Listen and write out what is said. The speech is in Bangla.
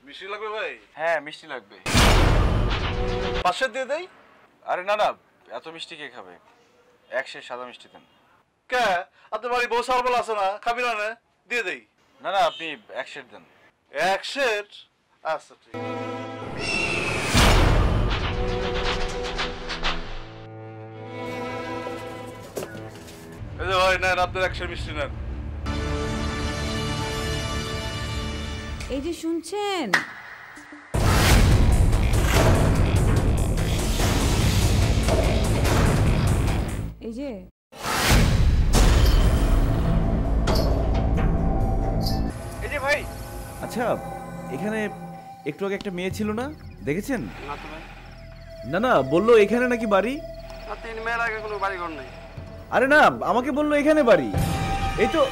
মিষ্টি লাগবে ভাই? হ্যাঁ মিষ্টি লাগবে। পাশে দিয়ে দেই? আরে না না, এত মিষ্টি কে খাবে? এক শের সাদা মিষ্টি দেন। কে? আপনার বাড়ি বউ সারবল আছে না, খাবি না? দিয়ে দেই। না না, আপনি এক শের দেন। এক শের? আচ্ছা ঠিক। এই যে ভাই নেন, আপনার এক শের মিষ্টি নেন। এই যে শুনছেন, এই যে এই যে ভাই। আচ্ছা, এখানে একটু আগে একটা মেয়ে ছিল না, দেখেছেন? না তো ভাই। না না, বললো এখানে নাকি বাড়ি। না, 3 মেয়ের আগে কোনো বাড়ি ঘর নেই। আরে না, আমাকে বললো এখানে বাড়ি। এই তো